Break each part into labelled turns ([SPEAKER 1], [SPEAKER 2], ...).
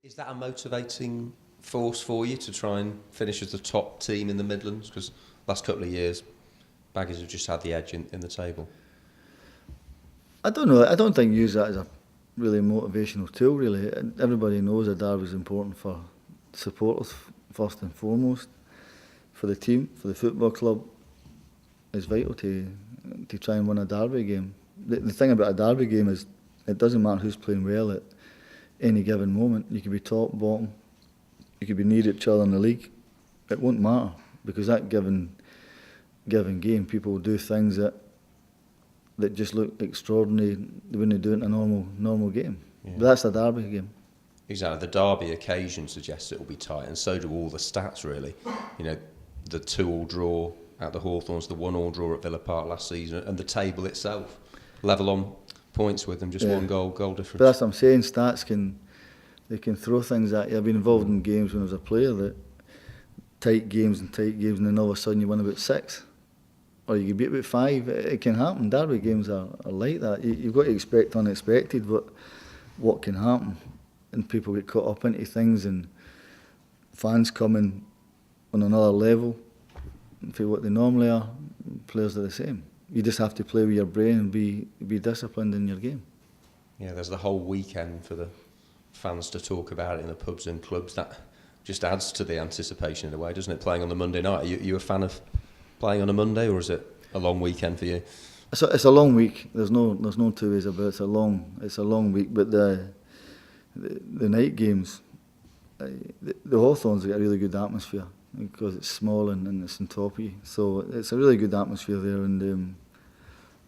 [SPEAKER 1] Is that a motivating force for you to try and finish as the top team in the Midlands? Because last couple of years, Baggies have just had the edge in the table.
[SPEAKER 2] I don't know. I don't think use that as a really motivational tool, really. Everybody knows that Derby is important for supporters, first and foremost. For the team, for the football club, it's vital to try and win a Derby game. The thing about a Derby game is it doesn't matter who's playing well at any given moment. You could be top, bottom, you could be near each other in the league. It won't matter, because that given game, people will do things that just look extraordinary they wouldn't do it in a normal game. Yeah. But that's a Derby game.
[SPEAKER 1] Exactly. The Derby occasion suggests it will be tight, and so do all the stats, really. You know, the 2-2 draw at the Hawthorns, the 1-1 draw at Villa Park last season, and the table itself level on points with them, just one goal difference.
[SPEAKER 2] But that's what I'm saying. Stats can throw things at you. I've been involved in games when I was a player that tight games, and then all of a sudden you win about 6. Or you could beat about 5. It can happen. Derby games are like that. You've got to expect unexpected, but what can happen? And people get caught up into things, and fans come in on another level for what they normally are. Players are the same. You just have to play with your brain and be disciplined in your game.
[SPEAKER 1] Yeah, there's the whole weekend for the fans to talk about it in the pubs and clubs. That just adds to the anticipation in a way, doesn't it? Playing on the Monday night. Are you a fan of playing on a Monday, or is it a long weekend for you?
[SPEAKER 2] It's a long week. There's no two ways about it. It's a long week. But the night games, the Hawthorns have got a really good atmosphere because it's small and it's on top of you. So it's a really good atmosphere there, and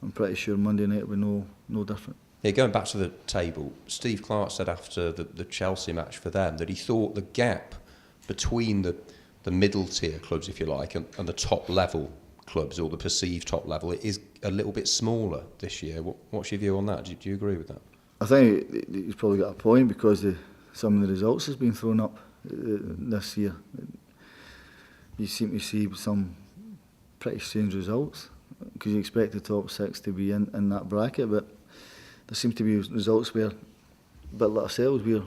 [SPEAKER 2] I'm pretty sure Monday night will be no different.
[SPEAKER 1] Yeah, going back to the table, Steve Clarke said after the Chelsea match for them that he thought the gap between the middle tier clubs, if you like, and the top level clubs, or the perceived top level, it is a little bit smaller this year. What's your view on that? Do you agree with that?
[SPEAKER 2] I think he's probably got a point, because some of the results has been thrown up this year. You seem to see some pretty strange results, because you expect the top 6 to be in that bracket, but there seem to be results where, a bit like ourselves, we're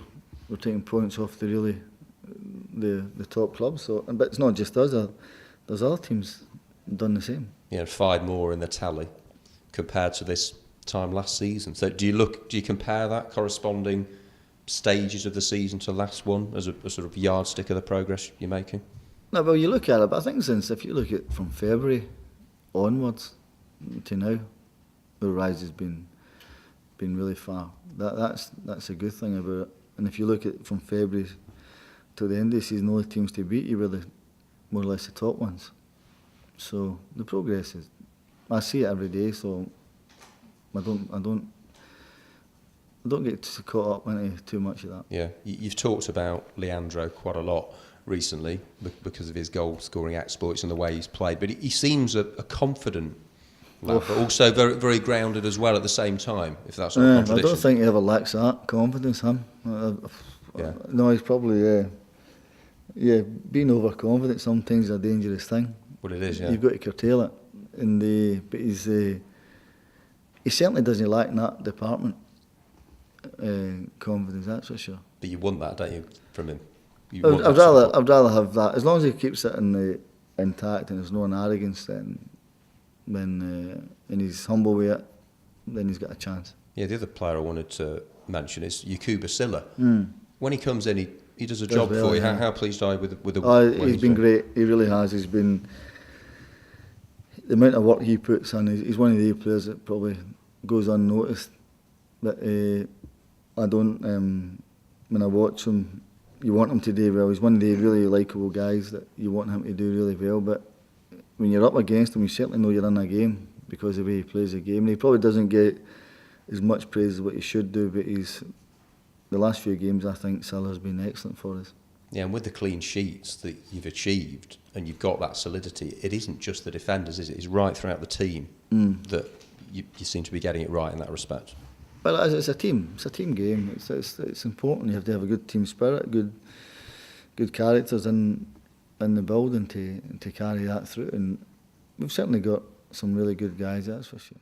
[SPEAKER 2] taking points off the top clubs. So, but it's not just us. There's other teams done the same.
[SPEAKER 1] Yeah, 5 more in the tally compared to this time last season. So do you compare that corresponding stages of the season to last one as a sort of yardstick of the progress you're making?
[SPEAKER 2] No, well, you look at it, but I think if you look at from February onwards to now, the rise has been really far. That's a good thing about it. And if you look at from February to the end of the season, the only teams to beat you were more or less the top ones. So the progress is, I see it every day. So I don't get caught up into too much of that.
[SPEAKER 1] Yeah, you've talked about Leandro quite a lot recently because of his goal-scoring exploits and the way he's played. But he seems a confident lad, but also very, very grounded as well at the same time. If that's not a contradiction.
[SPEAKER 2] I don't think he ever lacks that confidence.
[SPEAKER 1] Yeah.
[SPEAKER 2] No, he's probably being overconfident sometimes is a dangerous thing.
[SPEAKER 1] Well, it is. Yeah.
[SPEAKER 2] You've got to curtail it, but he certainly doesn't lack in that department. Confidence, that's for sure.
[SPEAKER 1] But you want that, don't you, from him?
[SPEAKER 2] I'd rather have that, as long as he keeps it intact and there's no arrogance. And he's humble with it, then he's got a chance.
[SPEAKER 1] Yeah, the other player I wanted to mention is Yakuba Silla. When he comes in, he does a job for you. How pleased are you with the
[SPEAKER 2] he's been great. He really has. He's been, the amount of work he puts in. He's one of the players that probably goes unnoticed. But I don't. When I watch him, you want him to do well. He's one of the really likeable guys that you want him to do really well. But when you're up against him, you certainly know you're in a game because of the way he plays the game. And he probably doesn't get as much praise as what he should do, but the last few games, I think Silla's been excellent for us.
[SPEAKER 1] Yeah, and with the clean sheets that you've achieved and you've got that solidity, it isn't just the defenders, is it? It's right throughout the team that you seem to be getting it right in that respect.
[SPEAKER 2] Well, it's a team. It's a team game. It's important. You have to have a good team spirit, good characters in the building to carry that through. And we've certainly got some really good guys, that's for sure.